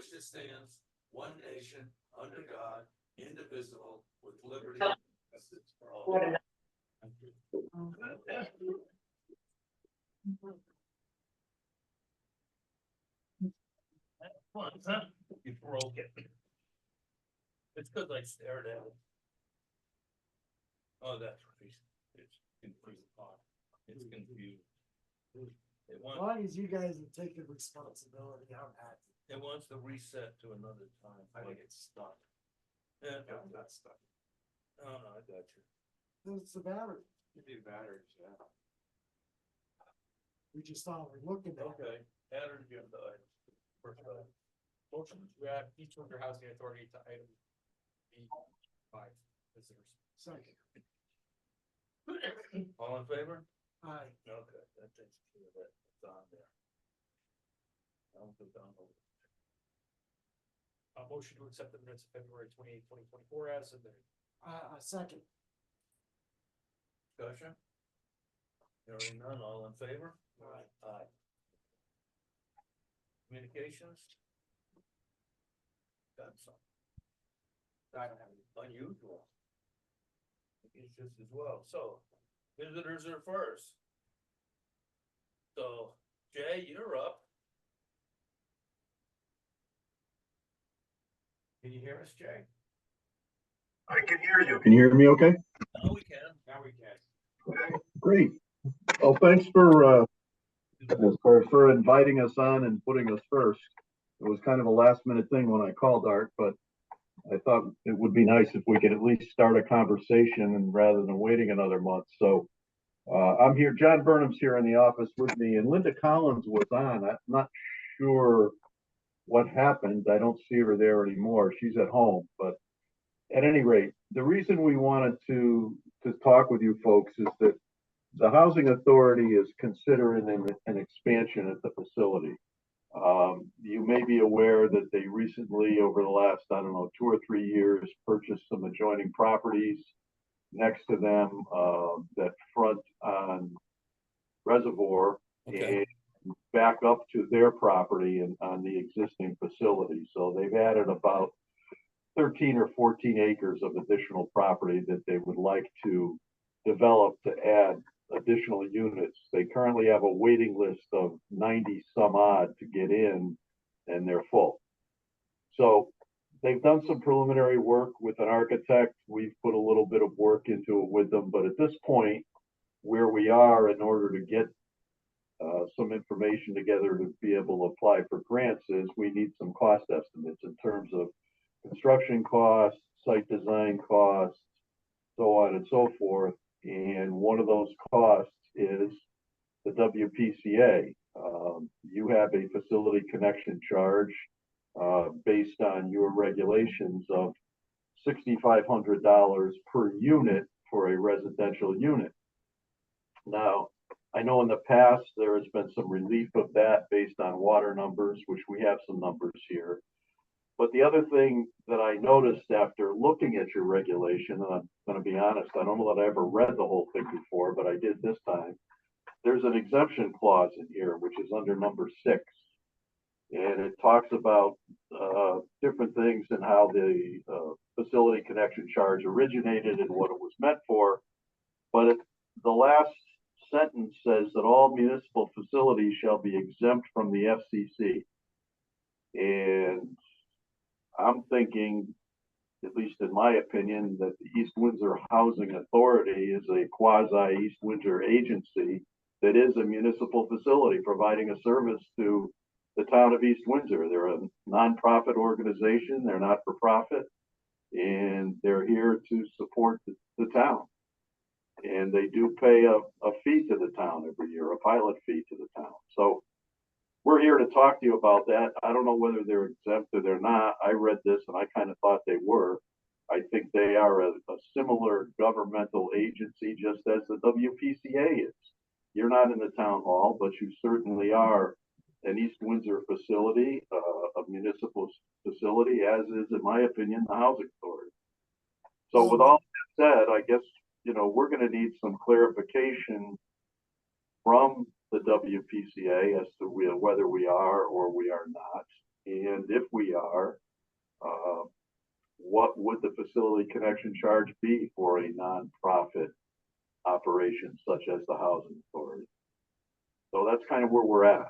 which it stands, one nation, under God, indivisible, with liberty and justice for all. Fun, huh? You broke it. It's because I stared at it. Oh, that's right. It's confused. It's confused. It As wants, long as you guys are taking responsibility, I'm happy. it wants to reset to another time. I think it's stuck. Yeah. I'm not stuck. Oh, no, I got you. It's the battery. Could be batteries, yeah. We just thought we're looking at it. Okay, add or agenda item. First item. Motion to add East Windsor Housing Authority to item B5. Visitors. Second. All in favor? Aye. Okay, that takes care of that. It's on there. I'll put down over. Motion to accept the minutes of February 28, 2024 as submitted. Second. Discussion? Hearing none, all in favor? Aye. Aye. Communications? Got some. I don't have any. Unusual. It's just as well, so visitors are first. So Jay, you're up. Can you hear us, Jay? I can hear you. Can you hear me okay? Now we can. Now we can. Great. Well, thanks for inviting us on and putting us first. It was kind of a last minute thing when I called Art, but I thought it would be nice if we could at least start a conversation and rather than waiting another month. So I'm here. John Burnham's here in the office with me, and Linda Collins was on. I'm not sure what happened. I don't see her there anymore. She's at home, but at any rate, the reason we wanted to talk with you folks is that the Housing Authority is considering an expansion at the facility. You may be aware that they recently, over the last, I don't know, 2 or 3 years, purchased some adjoining properties next to them that front on Reservoir and back up to their property and on the existing facility. So they've added about 13 or 14 acres of additional property that they would like to develop to add additional units. They currently have a waiting list of 90 some odd to get in, and they're full. So they've done some preliminary work with an architect. We've put a little bit of work into it with them, but at this point, where we are in order to get some information together to be able to apply for grants is we need some cost estimates in terms of construction costs, site design costs, so on and so forth. And one of those costs is the WPCA. You have a facility connection charge based on your regulations of $6,500 per unit for a residential unit. Now, I know in the past there has been some relief of that based on water numbers, which we have some numbers here. But the other thing that I noticed after looking at your regulation, and I'm going to be honest, I don't know that I ever read the whole thing before, but I did this time. There's an exemption clause in here, which is under number 6. And it talks about different things and how the facility connection charge originated and what it was meant for. But the last sentence says that all municipal facilities shall be exempt from the FCC. And I'm thinking, at least in my opinion, that the East Windsor Housing Authority is a quasi-East Windsor agency that is a municipal facility providing a service to the town of East Windsor. They're a nonprofit organization, they're not for profit, and they're here to support the town. And they do pay a fee to the town every year, a pilot fee to the town. So we're here to talk to you about that. I don't know whether they're exempt or they're not. I read this and I kind of thought they were. I think they are a similar governmental agency, just as the WPCA is. You're not in the town hall, but you certainly are an East Windsor facility, a municipal facility, as is, in my opinion, the Housing Authority. So with all that said, I guess, we're going to need some clarification from the WPCA as to whether we are or we are not. And if we are, what would the facility connection charge be for a nonprofit operation such as the housing authority? So that's kind of where we're at.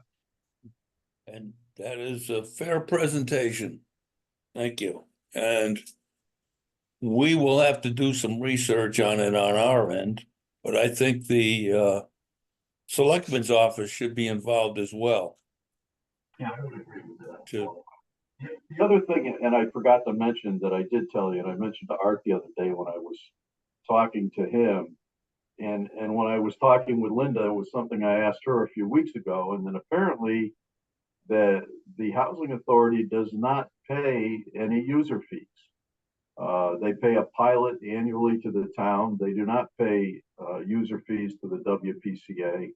And that is a fair presentation. Thank you. And we will have to do some research on it on our end, but I think the selectman's office should be involved as well. Yeah, I would agree with that. To- The other thing, and I forgot to mention that I did tell you, and I mentioned to Art the other day when I was talking to him, and when I was talking with Linda, it was something I asked her a few weeks ago, and then apparently the housing authority does not pay any user fees. They pay a pilot annually to the town. They do not pay user fees to the WPCA.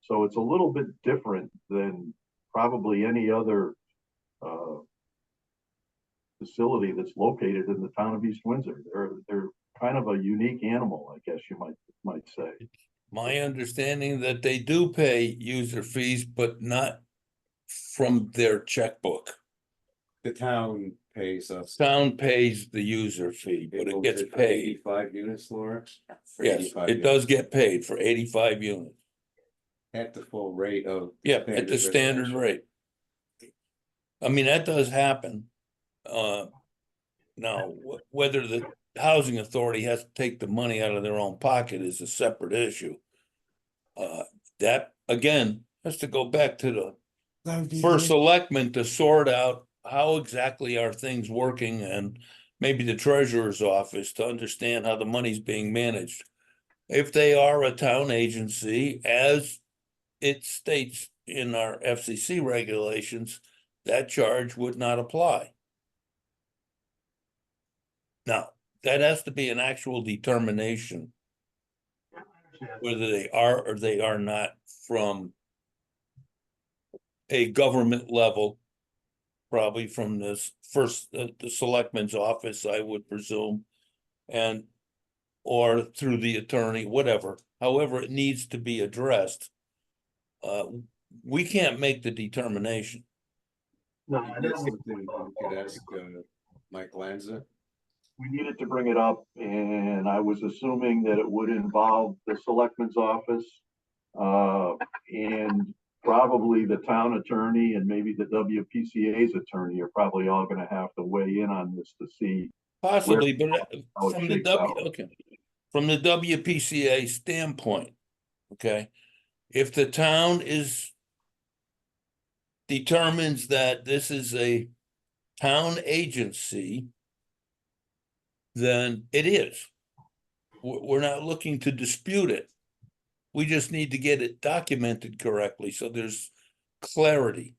So it's a little bit different than probably any other facility that's located in the town of East Windsor. They're kind of a unique animal, I guess you might say. My understanding that they do pay user fees, but not from their checkbook. The town pays us. Town pays the user fee, but it gets paid. 85 units, Laura? For Yes, 85 it does units. get paid for 85 units. At the full rate of. Yeah, at the standard residential. rate. I mean, that does happen. Now, whether the housing authority has to take the money out of their own pocket is a separate issue. That, again, has to go back to the That would be first the- selectman to sort out how exactly are things working, and maybe the treasurer's office to understand how the money's being managed. If they are a town agency, as it states in our FCC regulations, that charge would not apply. Now, that has to be an actual determination whether they are or they are not from a government level, probably from this first, the selectman's office, I would presume, and or through the attorney, whatever, however it needs to be addressed. We can't make the determination. No, That's something we could ask Mike Lanza. we needed to bring it up, and I was assuming that it would involve the selectman's office, and probably the town attorney and maybe the WPCA's attorney are probably all gonna have to weigh in on this to see. Possibly, but how it from the shakes out. from the WPCA standpoint, okay, if the town determines that this is a town agency, then it is. We're not looking to dispute it. We just need to get it documented correctly, so there's clarity.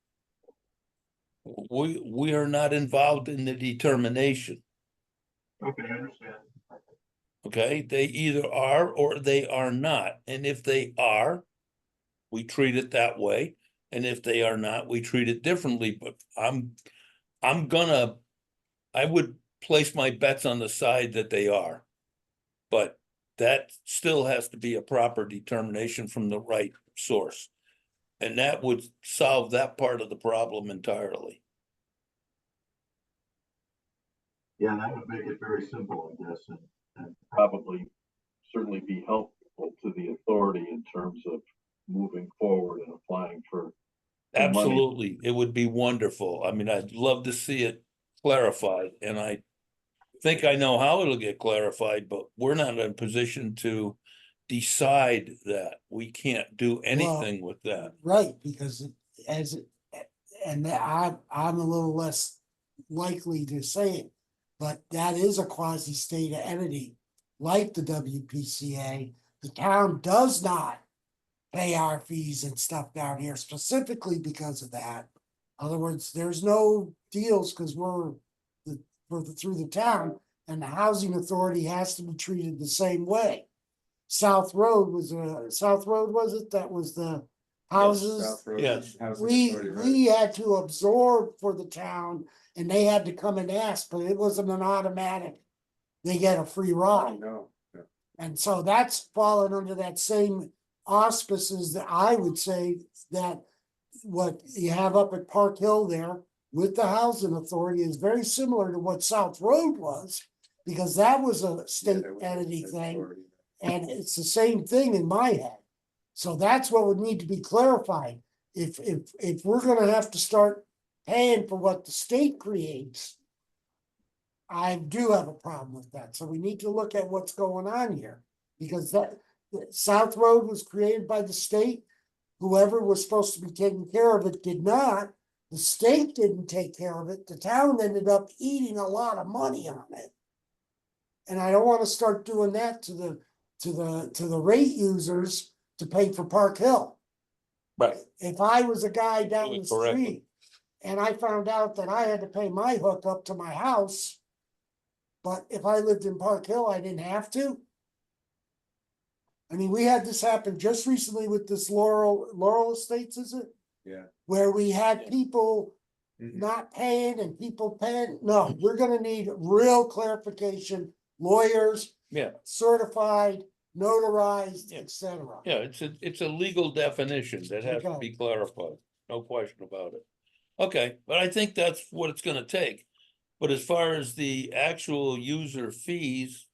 We are not involved in the determination. Okay, I understand. Okay, they either are or they are not, and if they are, we treat it that way, and if they are not, we treat it differently, but I would place my bets on the side that they are. But that still has to be a proper determination from the right source. And that would solve that part of the problem entirely. Yeah, that would make it very simple, I guess, and probably certainly be helpful to the authority in terms of moving forward and applying for. the money. Absolutely, it would be wonderful. I mean, I'd love to see it clarified, and I think I know how it'll get clarified, but we're not in a position to decide that. We can't do anything with that. Right, because and I'm a little less likely to say it, but that is a quasi-state entity, like the WPCA. The town does not pay our fees and stuff down here specifically because of that. In other words, there's no deals because we're through the town, and the housing authority has to be treated the same way. South Road was it? That was the houses. South Road Yes. Housing We Authority, right? we had to absorb for the town, and they had to come and ask, but it wasn't an automatic. They get a free Oh, ride. no. And so that's fallen under that same auspices that I would say that what you have up at Park Hill there with the housing authority is very similar to what South Road was, because that was a state entity thing, and it's the same thing in my head. So that's what would need to be clarified. If we're gonna have to start paying for what the state creates, I do have a problem with that. So we need to look at what's going on here. Because that South Road was created by the state. Whoever was supposed to be taking care of it did not. The state didn't take care of it. The town ended up eating a lot of money on it. And I don't want to start doing that to the rate users to pay for Park Hill. Right. If I was a guy down Do the it correctly. street and I found out that I had to pay my hookup to my house, but if I lived in Park Hill, I didn't have to. I mean, we had this happen just recently with this Laurel Estates, is it? Yeah. Where we had people Mhm. not paying and people paying. No, we're gonna need real clarification, lawyers, Yeah, certified, notarized, Yeah. etc. yeah, it's a legal definition that has to Okay. be clarified, no question about it. Okay, but I think that's what it's gonna take. But as far as the actual user fees,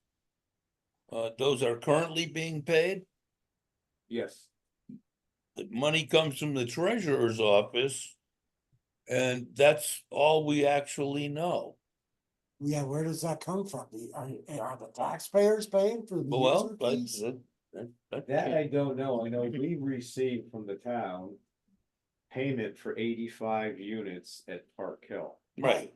those are currently being paid. Yes, The money comes from the treasurer's office. And that's all we actually know. Yeah, where does that come from? Are the taxpayers paying for the Well, user but fees? that I don't know. I know we received from the town payment for 85 units at Park Hill. right,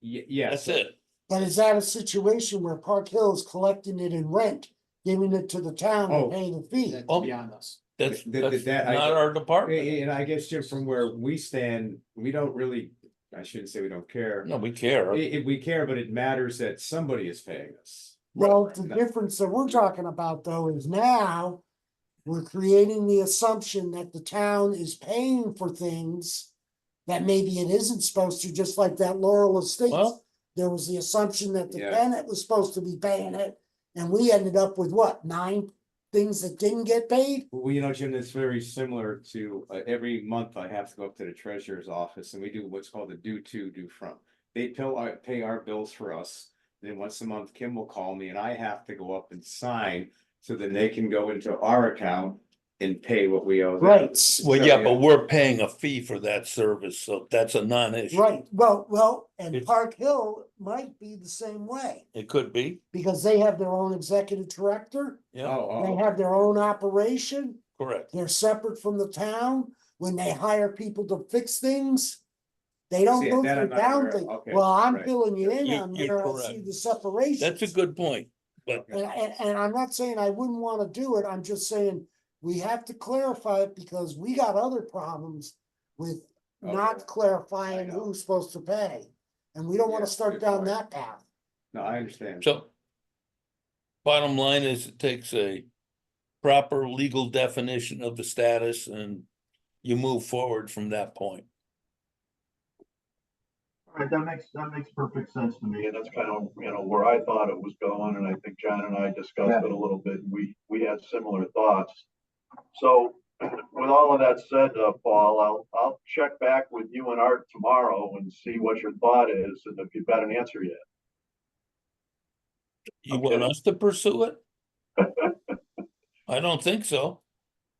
Yes. that's it. But is that a situation where Park Hill is collecting it in rent, giving it to the town Oh. and paying the fee? That's Oh. beyond us. That's That I not don't- our department. And I guess Jim, from where we stand, we don't really, I shouldn't say we don't care. No, we care. If we care, but it matters that somebody is paying us. Well, the difference that we're talking about though is now we're creating the assumption that the town is paying for things that maybe it isn't supposed to, just like that Laurel Estates. Well- There was the assumption that the Yeah. tenant was supposed to be paying it, and we ended up with what, 9 things that didn't get paid? Well, you know, Jim, that's very similar to, every month I have to go up to the treasurer's office and we do what's called a due to, due from. They pay our bills for us. Then once a month, Kim will call me and I have to go up and sign so then they can go into our account and pay what we owe them. Right, Well, So, yeah, but we're paying a fee for that service, so that's a non-issue. right, well, and It's- Park Hill might be the same way, It could be, because they have their own executive director, yeah, they Oh, have their own operation. correct. They're separate from the town. When they hire people to fix things, they don't See, go that through I'm not town aware of. thing. Okay, Well, I'm right. filling you in You- on you're where I see correct. the separation. That's a good point, but And I'm not saying I wouldn't wanna do it. I'm just saying we have to clarify it because we got other problems with not Okay. clarifying I know. who's supposed to pay. And we don't wanna Yeah, start good down point. that path. no, I understand. so. Bottom line is it takes a proper legal definition of the status and you move forward from that point. All right, that makes perfect sense to me, and that's kind of, where I thought it was going, and I think John and I discussed it a little bit, and we had similar thoughts. So, with all of that said, Paul, I'll check back with you and Art tomorrow and see what your thought is, and if you've got an answer yet. You want Okay. us to pursue it? I don't think so.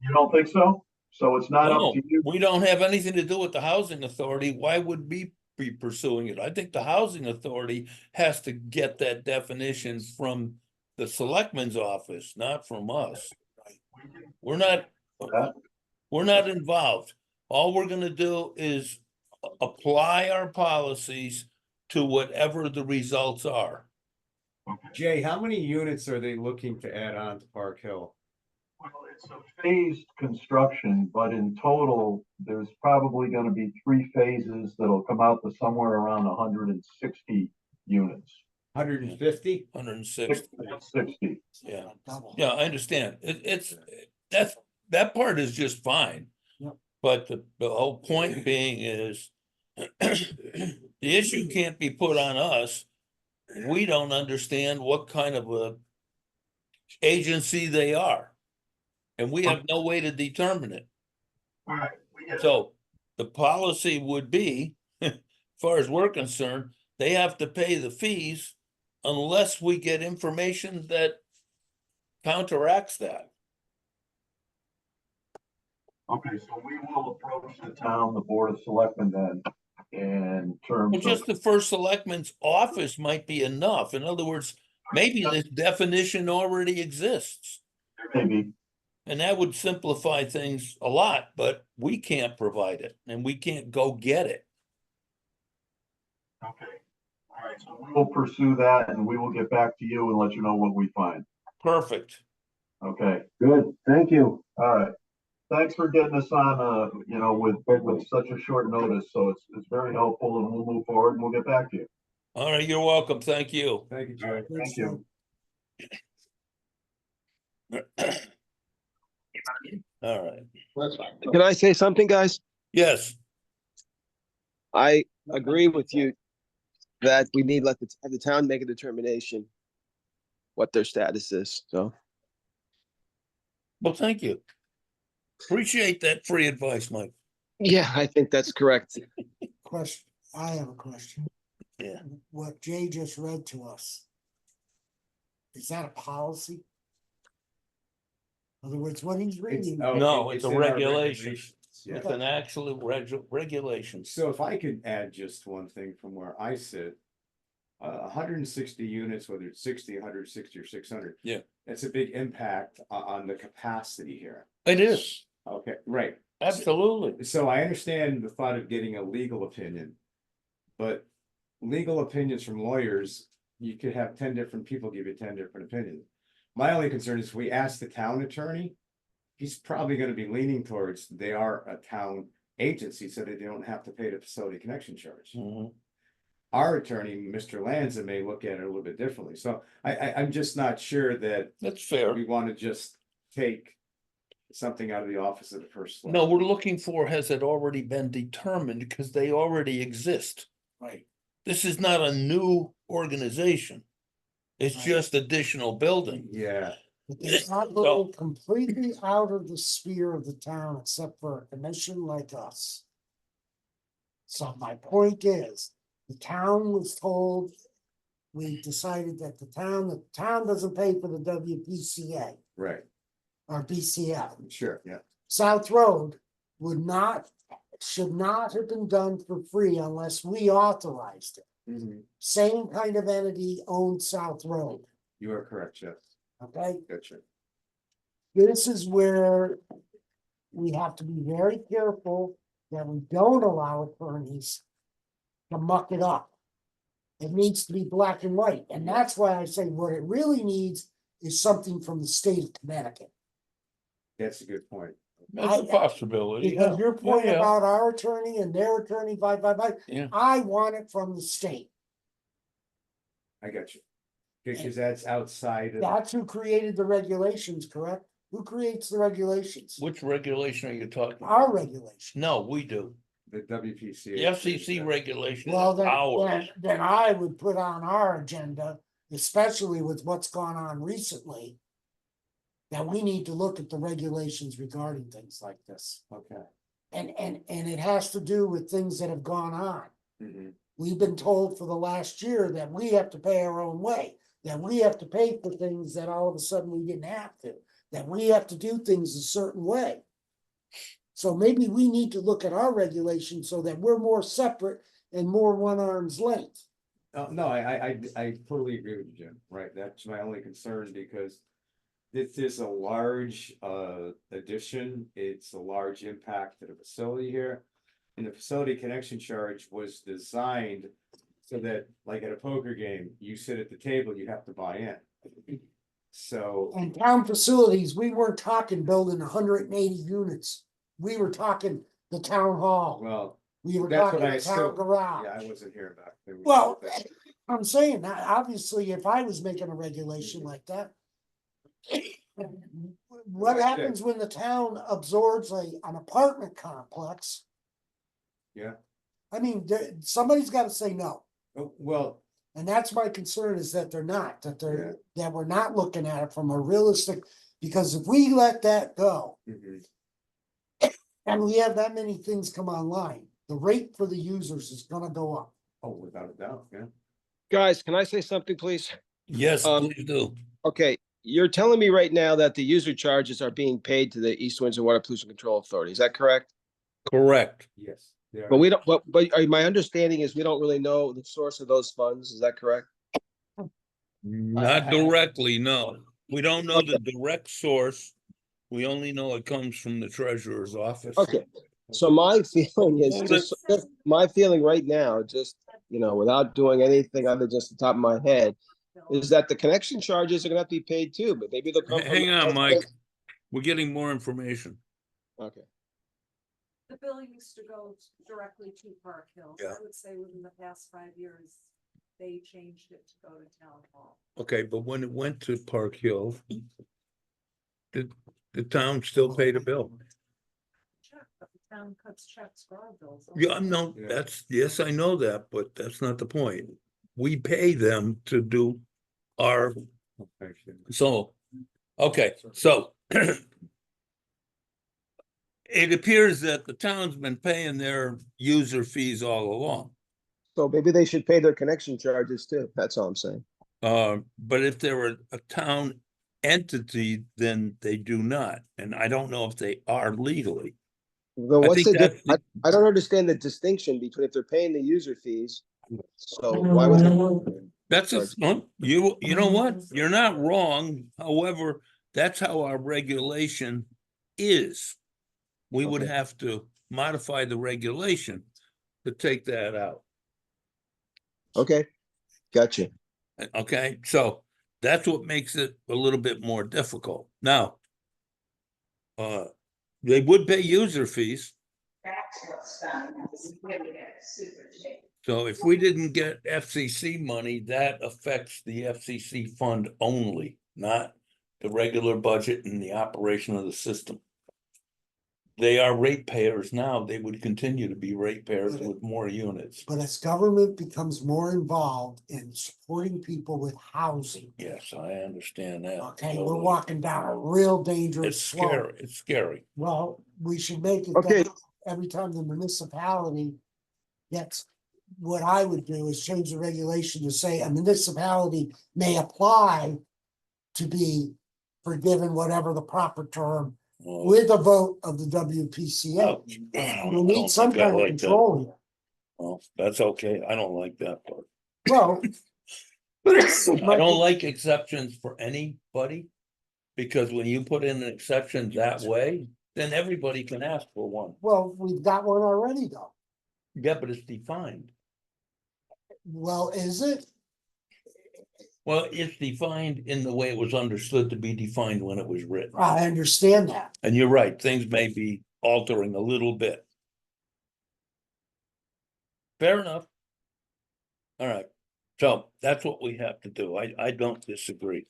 You don't think so? So it's not up No, to you? we don't have anything to do with the housing authority. Why would we be pursuing it? I think the housing authority has to get that definition from the selectman's office, not from us. We're not, we're not involved. All we're gonna do is apply our policies to whatever the results are. Jay, how many units are they looking to add on to Park Hill? Well, it's a phased construction, but in total, there's probably gonna be 3 phases that'll come out to somewhere around 160 units. 150? 160, 60. yeah. Double. Yeah, I understand. That part is just fine. Yep. But the whole point being is the issue can't be put on us. We don't understand what kind of a agency they are. And we have no way to determine it. All right. We get it. So the policy would be far as we're concerned, they have to pay the fees unless we get information that counteracts that. Okay, so we will approach the town, the Board of Selectmen then, in terms Well, of. just the first selectman's office might be enough. In other words, maybe this definition already exists. Maybe, And that would simplify things a lot, but we can't provide it and we can't go get it. okay. All right, so we will pursue that and we will get back to you and let you know what we find. Perfect. Okay, good, thank you. All right. Thanks for getting us on, with such a short notice, so it's very helpful and we'll move forward and we'll get back to you. All right, you're welcome. Thank you. Thank you, Joe. Thank you. All right. Can I say something, guys? Yes, I agree with you that we need have the town make a determination what their status is, so. well, thank you. Appreciate that free advice, Mike. Yeah, I think that's correct. Question, I have a question. Yeah. What Jay just read to us. Is that a policy? In other words, what he's reading, No, it's a in our regulation. regulations, yeah. It's an actual regulation. So if I could add just one thing from where I sit. 160 units, whether it's 60, 160 or 600. Yeah. It's a big impact on the capacity here. It is, Okay, right. absolutely. So I understand the thought of getting a legal opinion. But legal opinions from lawyers, you could have 10 different people give you 10 different opinions. My only concern is we ask the town attorney, he's probably gonna be leaning towards, they are a town agency, so that they don't have to pay the facility connection charge. Mhm. Our attorney, Mr. Lanza, may look at it a little bit differently, so I'm just not sure that That's fair. we wanna just take something out of the office of the first. No, we're looking for, has it already been determined? Because they already exist. right, This is not a new organization. It's Right. just additional building. Yeah, but they're operating completely out of the sphere of the town except for a commission like us. So my point is, the town was told, we decided that the town doesn't pay for the WPCA right, or BCF. sure, yeah. South Road should not have been done for free unless we authorized it. Mhm. Same kind of entity owned South Road, You are correct, Jeff, okay? gotcha. This is where we have to be very careful that we don't allow attorneys to muck it up. It needs to be black and white, and that's why I say what it really needs is something from the state of Connecticut. That's a good point. That's a possibility. Because yeah. your point Yeah, yeah. about our attorney and their attorney, bye. Yeah. I want it from the state. I got you. Because that's outside of. That's who created the regulations, correct? Who creates the regulations? Which regulation are you talking? about? Our regulation. No, we do. The WPCA. The FCC regulation Well, is ours. then I would put on our agenda, especially with what's gone on recently, that we need to look at the regulations regarding things like this. Okay. And it has to do with things that have gone on. Mhm. We've been told for the last year that we have to pay our own way, that we have to pay for things that all of a sudden we didn't have to, that we have to do things a certain way. So maybe we need to look at our regulations so that we're more separate and more one arm's length. No, I totally agree with you, Jim, right, that's my only concern because. This is a large addition, it's a large impact to the facility here. And the facility connection charge was designed so that, like at a poker game, you sit at the table, you have to buy in. So, And town facilities, we weren't talking building 180 units. We were talking the town hall. well, We were that's talking what I the town still, garage. yeah, I wasn't here back then. Well, I'm saying that obviously if I was making a regulation like that. What happens when the town absorbs an apartment complex? Yeah. I mean, somebody's gotta say no. Oh, well, And that's my concern is that they're not, that we're not looking at it from a realistic, because if we let that go mhm, and we have that many things come online, the rate for the users is gonna go up. Oh, without a doubt, yeah. Guys, can I say something, please? Yes, Um, please do. Okay, you're telling me right now that the user charges are being paid to the East Windsor Water Pollution Control Authority. Is that correct? Correct. Yes. they are. But we don't, my understanding is we don't really know the source of those funds. Is that correct? Not directly, no. We don't know the direct source. We only know it comes from the treasurer's office. Okay, so my feeling is just my feeling right now, just, without doing anything other than just the top of my head, is that the connection charges are gonna have to be paid too, but maybe they'll come from. Hang on, Mike. We're getting more information. Okay, The bill used to go directly to Park Hills. Yeah. I would say within the past 5 years, they changed it to go to town hall. Okay, but when it went to Park Hill, the town still paid a bill. Check, but the town cuts checks for our bills. Yeah, no, yes, I know that, but that's not the point. We pay them to do our, so, okay, so. It appears that the town's been paying their user fees all along. so maybe they should pay their connection charges too. That's all I'm saying. But if they're a town entity, then they do not, and I don't know if they are legally. Then I what's think the, that's the- I don't understand the distinction between if they're paying the user fees. So why would they? That's a, you know what? You're not wrong. However, that's how our regulation is. We would Okay. have to modify the regulation to take that out. Okay, gotcha. Okay, so that's what makes it a little bit more difficult. Now, they would pay user fees. That's what's done. We're gonna get super cheap. So if we didn't get FCC money, that affects the FCC fund only, not the regular budget and the operation of the system. They are ratepayers now. They would continue to be ratepayers with more units. But as government becomes more involved in supporting people with housing, Yes, I understand that. okay, we're totally. walking down a real dangerous It's slope. scary, it's scary. Well, we should make it Okay. that every time the municipality gets, what I would do is change the regulation to say a municipality may apply to be forgiven, whatever the proper term, Well, with a vote of the WPCA. ouch. I We don't need some think I kind of like that. control here. Well, that's okay. I don't like that part. Well, I don't like exceptions for anybody. Because when you put in an exception that way, then everybody can ask for one. well, we've got one already though. Yeah, but it's defined. Well, is it? Well, it's defined in the way it was understood to be defined when it was written. I understand that. And you're right, things may be altering a little bit. Fair enough. All right, so that's what we have to do. I don't disagree.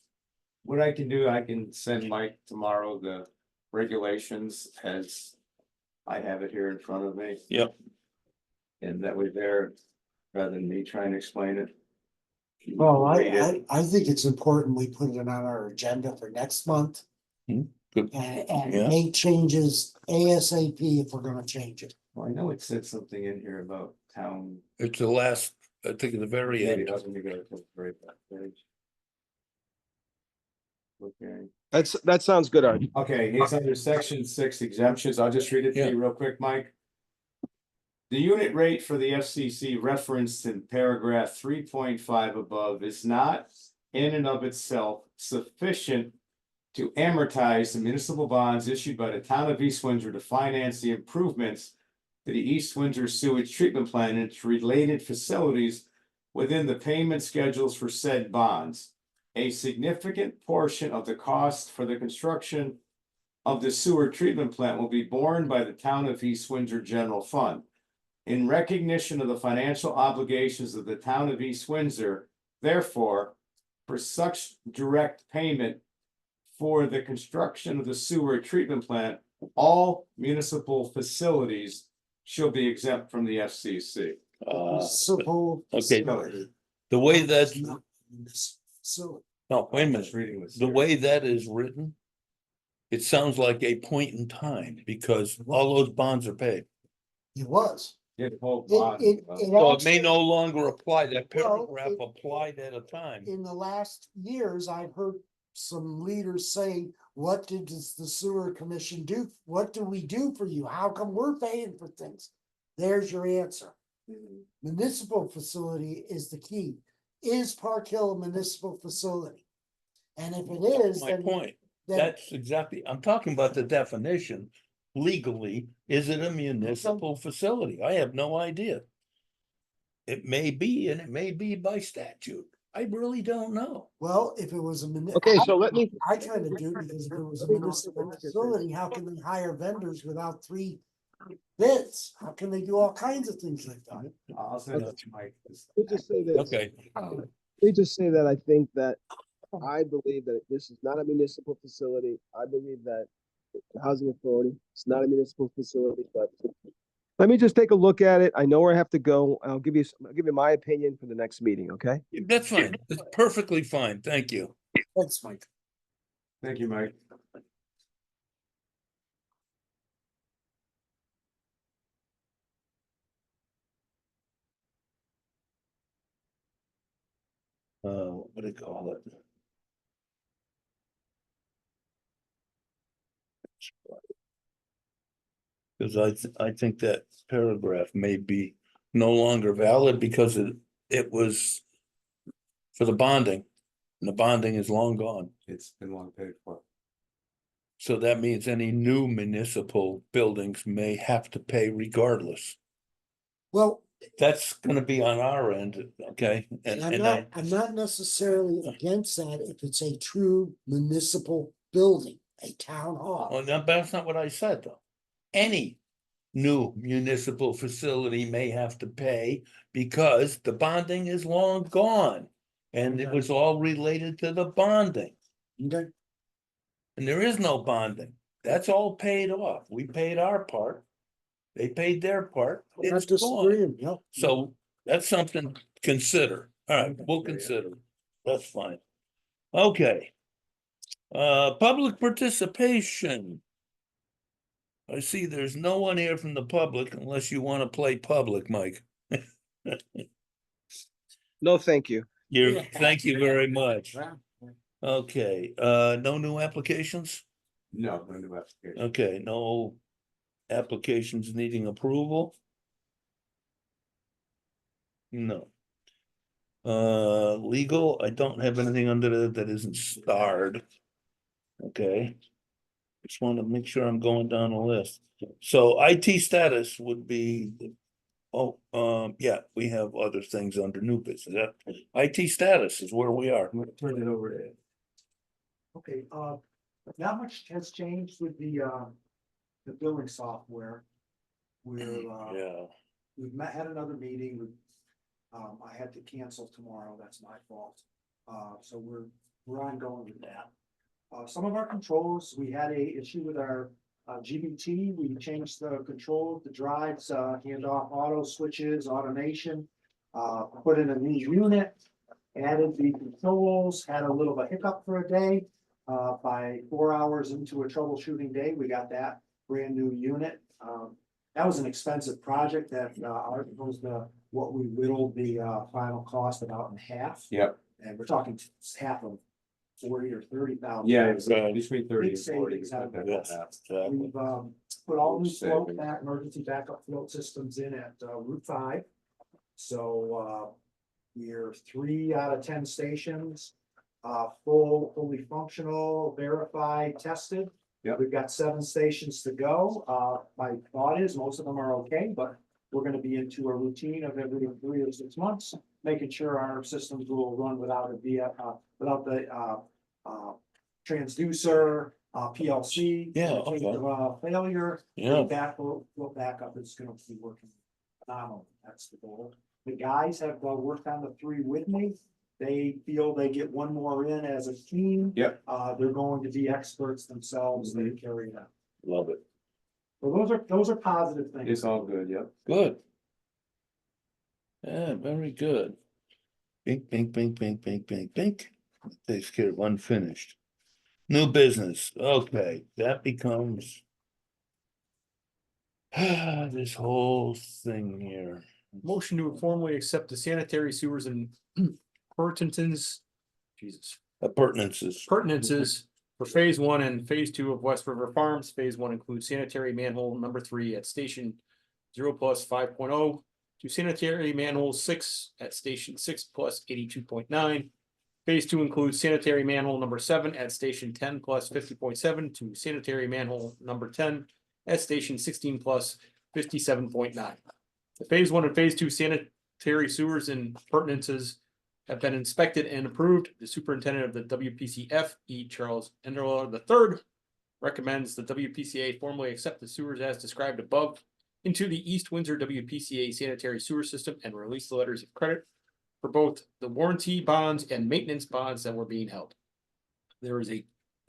What I can do, I can send Mike tomorrow the regulations as I have it here in front of me. Yep. And that way there, rather than me trying to explain it. Well, Read it. I think it's important we put it on our agenda for next month. Good. And Yeah. make changes ASAP if we're gonna change it. Well, I know it said something in here about town. It's the last, I think at the very Maybe it end. doesn't go to the very back page. Okay. That sounds good, Art. Okay, it's under section 6 exemptions. I'll just read it to you real quick, Mike. The unit rate for the FCC referenced in paragraph 3.5 above is not in and of itself sufficient to amortize the municipal bonds issued by the town of East Windsor to finance the improvements to the East Windsor sewage treatment plant and its related facilities within the payment schedules for said bonds. A significant portion of the cost for the construction of the sewer treatment plant will be borne by the town of East Windsor General Fund. In recognition of the financial obligations of the town of East Windsor, therefore, for such direct payment for the construction of the sewer treatment plant, all municipal facilities shall be exempt from the FCC. Municipal okay. facility. The way that's, Not municipal facility. no, wait a I'm minute. just reading this. The way that is written, it sounds like a point in time because all those bonds are paid. It was. Yeah, the whole It, body, it, well, it So it may actually, no longer apply, that Well, paragraph it- applied at a time. in the last years, I've heard some leaders say, what does the sewer commission do? What do we do for you? How come we're paying for things? There's your answer. Municipal facility is the key. Is Park Hill a municipal facility? And if it is, My then, point, then that's exactly, I'm talking about the definition. Legally, is it a municipal facility? I have no idea. It may be, and it may be by statute. I really don't know. well, if it was a Okay, so let me, I kind of do, because if it was a municipal facility, how can they hire vendors without 3 bids? How can they do all kinds of things like that? I'll send it to Mike. let me just say this. Okay, Let me just say that I think that I believe that this is not a municipal facility. I believe that the housing authority, it's not a municipal facility, but let me just take a look at it. I know where I have to go. I'll give you my opinion for the next meeting, okay? that's fine. That's perfectly fine. Thank you. Thanks, Mike. Thank you, Mike. What do you call it? Because I think that paragraph may be no longer valid because it was for the bonding. And the bonding is long gone. It's been long paid for. So that means any new municipal buildings may have to pay regardless. Well, That's gonna be on our end, okay? and I'm and not necessarily against that if it's a true municipal building, a town hall. Well, that's not what I said, though. Any new municipal facility may have to pay because the bonding is long gone. And it was all related to the bonding, Okay, and there is no bonding. That's all paid off. We paid our part. They paid their part. I'm not It's gone. disagreeing, yep. So that's something to consider. All right, we'll consider. That's fine. Okay. Public participation. I see there's no one here from the public unless you want to play public, Mike. No, thank you. Thank you very much. Okay, no new applications? No, no new application. Okay, no applications needing approval? No. Legal, I don't have anything under that isn't starred. Okay. Just want to make sure I'm going down the list. So IT status would be. Oh, yeah, we have other things under new business. That IT status is where we are. I'm gonna turn it over to Ed. Okay, not much has changed with the billing software. We're, Yeah, we've had another meeting, I had to cancel tomorrow, that's my fault. So we're ongoing with that. Some of our controls, we had a issue with our GBT, we changed the control, the drives, handoff auto switches, automation. Put in a new unit, added the controls, had a little of a hiccup for a day. By 4 hours into a troubleshooting day, we got that brand new unit. That was an expensive project that was what we whittled the final cost about in half. Yep, And we're talking half of 40 or 30,000. yeah, it's between 30 and Big 40. savings out of that. yes, exactly. We've put all new Huge float savings. back, emergency backup float systems in at Route 5. So we're 3 out of 10 stations, fully functional, verified, tested. Yep. We've got 7 stations to go. My thought is most of them are okay, but we're gonna be into a routine of every 3 or 6 months, making sure our systems will run without without the transducer, PLC. Yeah, in case okay. of failure. Yeah. Backup is gonna be working phenomenal. That's the goal. The guys have worked on the 3 with me. They feel they get one more in as a team. Yep. They're going to be experts themselves. They carry it out. Love it. So those are positive things. It's all good, yep. Good. Yeah, very good. Bink, bink, bink, bink, bink, bink, bink. Takes care of unfinished. New business, okay, that becomes This whole thing here. Motion to formally accept the sanitary sewers and pertinences. Jesus. Pertinences for phase 1 and phase 2 of West River Farms. Phase 1 includes sanitary manhole number 3 at station 0+5.0 to sanitary manhole 6 at station 6 +82.9. Phase 2 includes sanitary manhole number 7 at station 10 +50.7 to sanitary manhole number 10 at station 16 +57.9. The phase 1 and phase 2 sanitary sewers and pertinences have been inspected and approved. The superintendent of the WPCF, E. Charles Enderler III, recommends the WPCA formally accept the sewers as described above into the East Windsor WPCA sanitary sewer system and release the letters of credit for both the warranty bonds and maintenance bonds that were being held. There is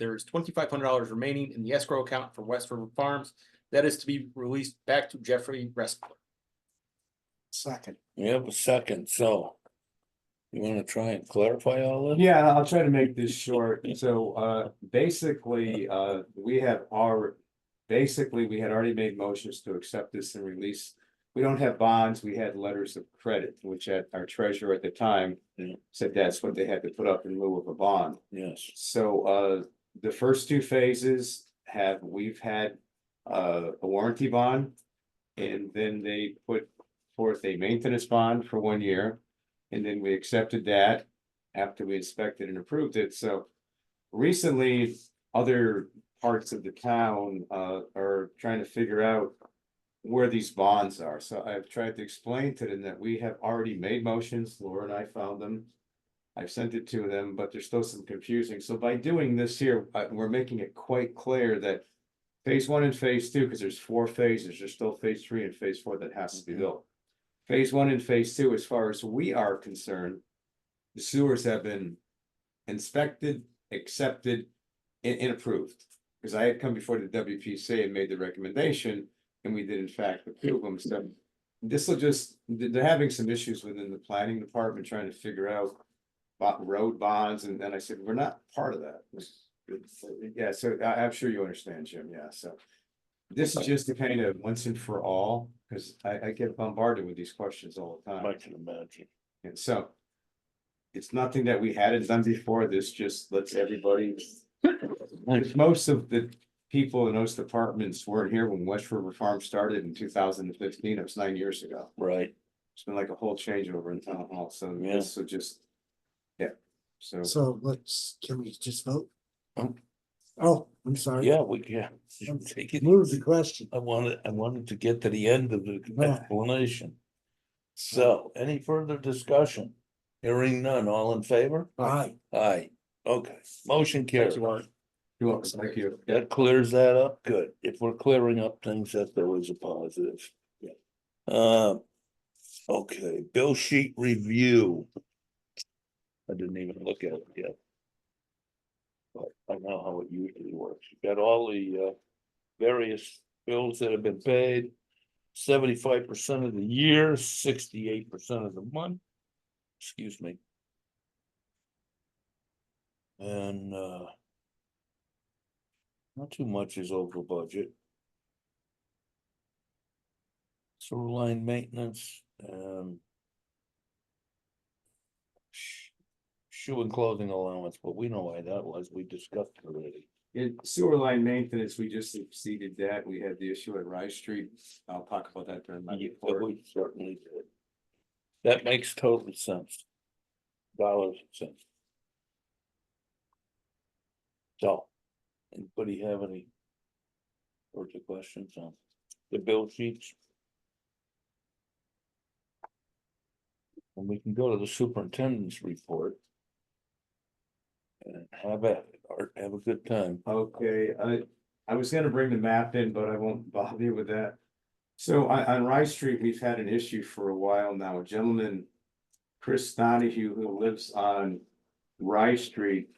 $2,500 remaining in the escrow account for West River Farms that is to be released back to Jeffrey Respler. Second. We have a second, so. You wanna try and clarify all this? Yeah, I'll try to make this short. So, basically, we had already made motions to accept this and release. We don't have bonds, we had letters of credit, which our treasurer at the time said that's what they had to put up in lieu of a bond. Yes. So, the first 2 phases we've had a warranty bond. And then they put forth a maintenance bond for 1 year. And then we accepted that after we inspected and approved it. So recently, other parts of the town are trying to figure out where these bonds are. So I've tried to explain to them that we have already made motions. Laura and I found them. I've sent it to them, but there's still some confusing. So by doing this here, we're making it quite clear that phase 1 and phase 2, because there's 4 phases, there's still phase 3 and phase 4 that has to be built. Phase 1 and phase 2, as far as we are concerned, the sewers have been inspected, accepted, and approved. Because I had come before the WPCA and made the recommendation, and we did in fact approve them. So this will they're having some issues within the planning department trying to figure out about road bonds, and then I said, we're not part of that. Yeah, so I'm sure you understand, Jim, yeah, so. This is just to kind of once and for all, because I get bombarded with these questions all the time. I can imagine. And so. It's nothing that we hadn't done before, this just lets everybody. Most of the people in those departments weren't here when West River Farm started in 2015, it was 9 years ago. Right. It's been like a whole changeover in town hall, so Yeah. this will just. Yeah, so. So can we just vote? Oh. Oh, I'm sorry. Yeah, we can. Take it. Move the question. I wanted to get to the end of the Yeah. explanation. So, any further discussion? Hearing none, all in favor? Aye. Aye, okay, motion carries. You're welcome, thank you. That clears that up, good. If we're clearing up things, that's always a positive. Yeah. Okay, bill sheet review. I didn't even look at it yet. But I know how it usually works. You got all the various bills that have been paid. 75% of the year, 68% of the month. Excuse me. And not too much is over budget. Sewer line maintenance, shoe and clothing allowance, but we know why that was, we discussed it already. In sewer line maintenance, we just exceeded that, we had the issue at Rice Street, I'll talk about that during my report. We certainly did. That makes total sense. Dollars and cents. So, anybody have any further questions on the bill sheets? And we can go to the superintendent's report. And have at it, Art, have a good time. Okay, I was gonna bring the map in, but I won't bother you with that. So on Rice Street, we've had an issue for a while now, a gentleman, Chris Donahue, who lives on Rice Street.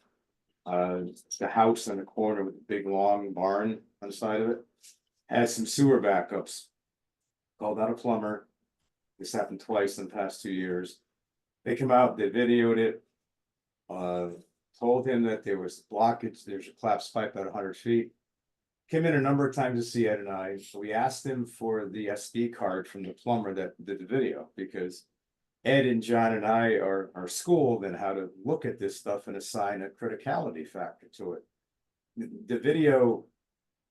The house on the corner with the big long barn on the side of it, has some sewer backups. Called out a plumber. This happened twice in the past 2 years. They come out, they videoed it. Told him that there was blockage, there's a collapsed pipe at 100 feet. came in a number of times to see Ed and I. We asked him for the SD card from the plumber that did the video, because Ed and John and I are schooled in how to look at this stuff and assign a criticality factor to it. The video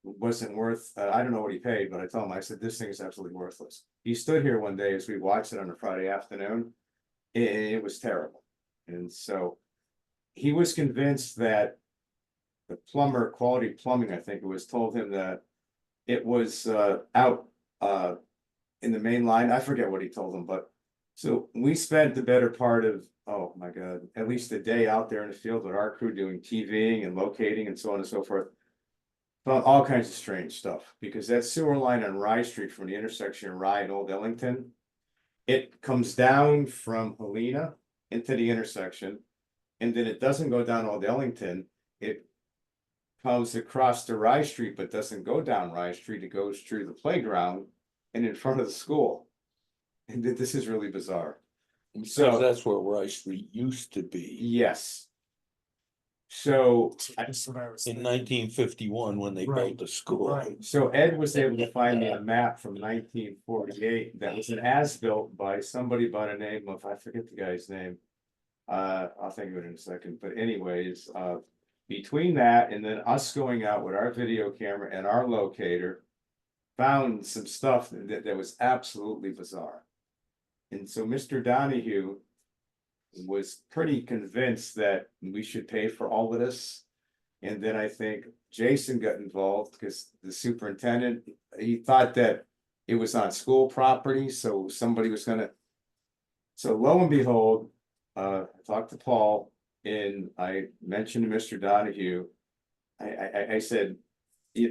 wasn't worth, I don't know what he paid, but I told him, I said, this thing is absolutely worthless. He stood here one day as we watched it on a Friday afternoon. It was terrible. And so he was convinced that the plumber, Quality Plumbing, I think it was, told him that it was out in the main line. I forget what he told him, but so we spent the better part of, oh my God, at least a day out there in the field with our crew doing TVing and locating and so on and so forth. Found all kinds of strange stuff, because that sewer line on Rye Street from the intersection of Rye and Old Ellington, it comes down from Helena into the intersection, and then it doesn't go down Old Ellington. It comes across the Rye Street, but doesn't go down Rye Street. It goes through the playground and in front of the school. And this is really bizarre. So that's where Rye Street used to be Yes. So That's what I was in thinking. 1951 when they Right, built the school. Right. So Ed was able to find me a map from 1948 that was an as-built by somebody by the name of, I forget the guy's name. I'll think of it in a second, but anyways, between that and then us going out with our video camera and our locator, found some stuff that was absolutely bizarre. And so Mr. Donahue was pretty convinced that we should pay for all of this. And then I think Jason got involved because the superintendent, he thought that it was on school property, so somebody was gonna. So lo and behold, I talked to Paul and I mentioned to Mr. Donahue, I said,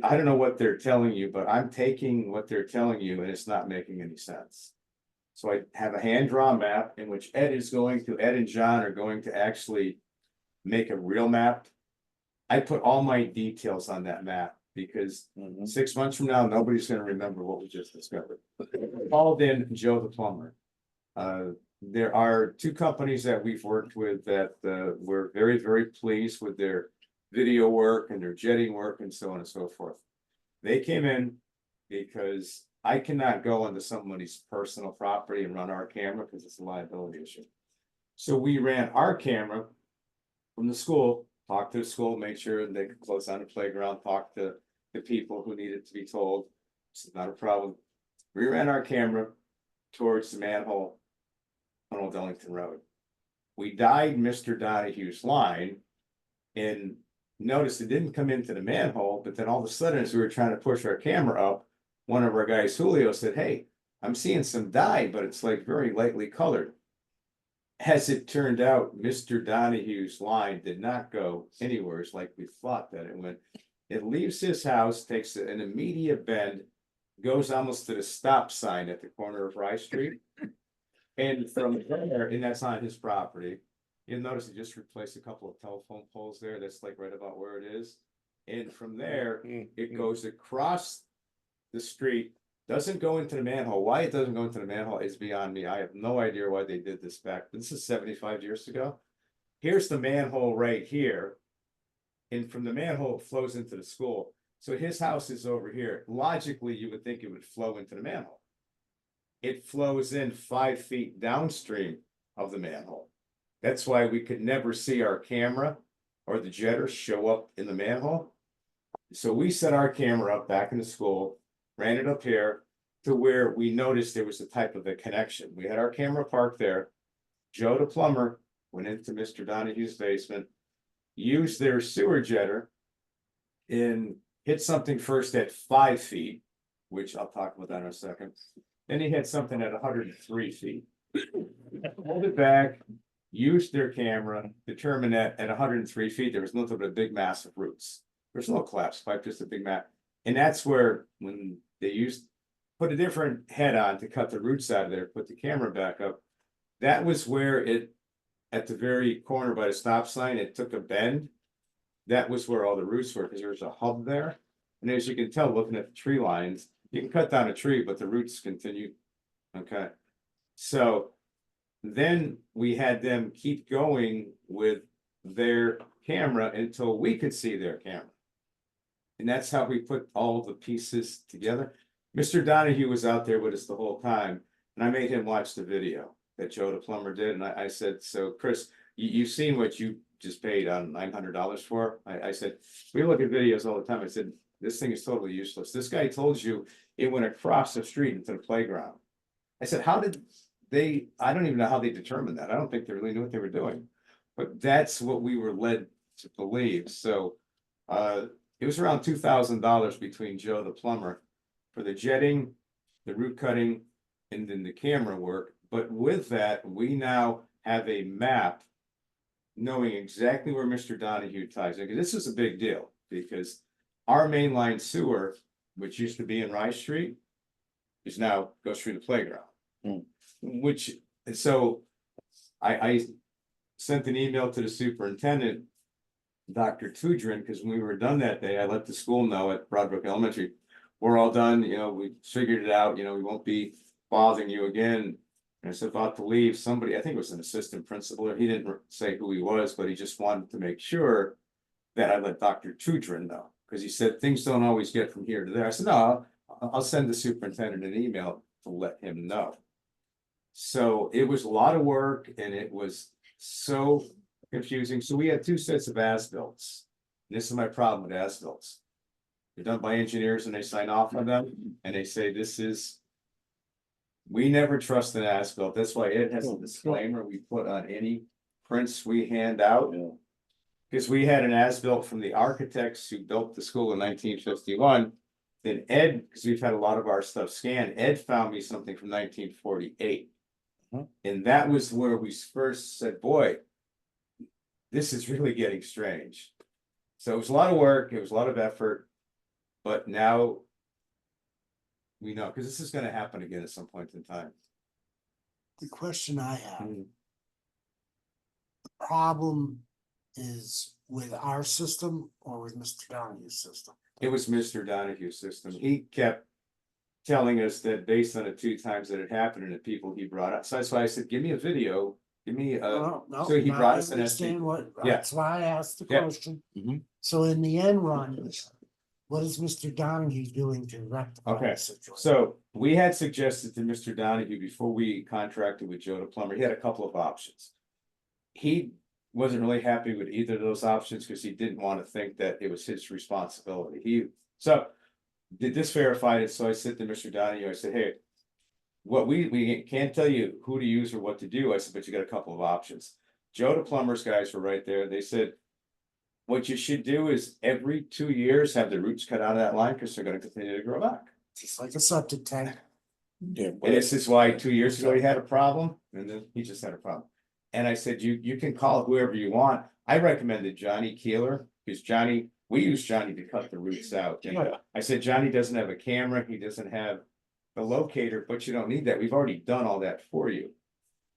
I don't know what they're telling you, but I'm taking what they're telling you and it's not making any sense. So I have a hand-drawn map in which Ed and John are going to actually make a real map. I put all my details on that map because 6 months from now, nobody's gonna remember what we just discovered. Called in Joe the plumber. There are two companies that we've worked with that we're very, very pleased with their video work and their jetting work and so on and so forth. They came in because I cannot go onto somebody's personal property and run our camera because it's a liability issue. So we ran our camera from the school, talked to the school, made sure they could close down the playground, talk to the people who needed to be told. It's not a problem. We ran our camera towards the manhole on Old Ellington Road. We dyed Mr. Donahue's line and noticed it didn't come into the manhole, but then all of a sudden, as we were trying to push our camera up, one of our guys, Julio, said, "Hey, I'm seeing some dye, but it's like very lightly colored." As it turned out, Mr. Donahue's line did not go anywhere like we thought that it went. It leaves his house, takes an immediate bend, goes almost to the stop sign at the corner of Rye Street. And from there, and that's on his property, you'll notice he just replaced a couple of telephone poles there. That's like right about where it is. And from there, it goes across the street, doesn't go into the manhole. Why it doesn't go into the manhole is beyond me. I have no idea why they did this back. This is 75 years ago. Here's the manhole right here. And from the manhole, it flows into the school. So his house is over here. Logically, you would think it would flow into the manhole. It flows in 5 feet downstream of the manhole. That's why we could never see our camera or the jetter show up in the manhole. So we set our camera up back in the school, ran it up here to where we noticed there was a type of a connection. We had our camera parked there. Joe the plumber went into Mr. Donahue's basement, used their sewer jetter and hit something first at 5 feet, which I'll talk about that in a second. Then he hit something at 103 feet. Hold it back, used their camera, determined that at 103 feet, there was nothing but a big mass of roots. There's no collapse pipe, just a big mat. And that's where, when they put a different head on to cut the roots out of there, put the camera back up. That was where it, at the very corner by the stop sign, it took a bend. That was where all the roots were, because there's a hub there. And as you can tell, looking at the tree lines, you can cut down a tree, but the roots continue. Okay. So then we had them keep going with their camera until we could see their camera. And that's how we put all the pieces together. Mr. Donahue was out there with us the whole time, and I made him watch the video that Joe the plumber did, and I said, so Chris, you've seen what you just paid on $900 for? I said, we look at videos all the time. I said, this thing is totally useless. This guy told you it went across the street into the playground. I said, how did they, I don't even know how they determined that. I don't think they really knew what they were doing. But that's what we were led to believe. So it was around $2,000 between Joe the plumber for the jetting, the root cutting, and then the camera work. But with that, we now have a map knowing exactly where Mr. Donahue ties in. Because this is a big deal, because our mainline sewer, which used to be in Rice Street, is now goes through the playground. Which, so I sent an email to the superintendent, Dr. Tudrin, because when we were done that day, I let the school know at Broadbrook Elementary, we're all done, you know, we figured it out, you know, we won't be bothering you again. And I was about to leave, somebody, I think it was an assistant principal, he didn't say who he was, but he just wanted to make sure that I let Dr. Tudrin know, because he said things don't always get from here to there. I said, no, I'll send the superintendent an email to let him know. So it was a lot of work and it was so confusing. So we had two sets of as-bills. This is my problem with as-bills. They're done by engineers and they sign off on them and they say this is, we never trust an as-bill. That's why it has a disclaimer we put on any prints we hand out. Because we had an as-built from the architects who built the school in 1951. Then Ed, because we've had a lot of our stuff scanned, Ed found me something from 1948. And that was where we first said, boy, this is really getting strange. So it was a lot of work, it was a lot of effort, but now we know, because this is going to happen again at some point in time. The question I have, the problem is with our system or with Mr. Donahue's system? It was Mr. Donahue's system. He kept telling us that based on the 2 times that it happened and the people he brought up. So that's why I said, give me a video, give me a, No, so he now brought I us an understand SD. what, Yeah. that's why I asked the Yeah. question. Mhm. So in the end run, what is Mr. Donahue doing to rectify Okay, the situation? So we had suggested to Mr. Donahue before we contracted with Joe the plumber, he had a couple of options. He wasn't really happy with either of those options because he didn't want to think that it was his responsibility. So did this verified it, so I said to Mr. Donahue, I said, hey, what we can't tell you who to use or what to do. I said, but you got a couple of options. Joe the plumber's guys were right there. They said, what you should do is every 2 years have the roots cut out of that line because they're going to continue to grow back. It's like a septic tank. Yeah, And this is why 2 years ago he had a problem, and then he just had a problem. And I said, you can call whoever you want. I recommended Johnny Keeler, because we use Johnny to cut the roots out. And I said, Johnny doesn't have a camera, he doesn't have the locator, but you don't need that. We've already done all that for you.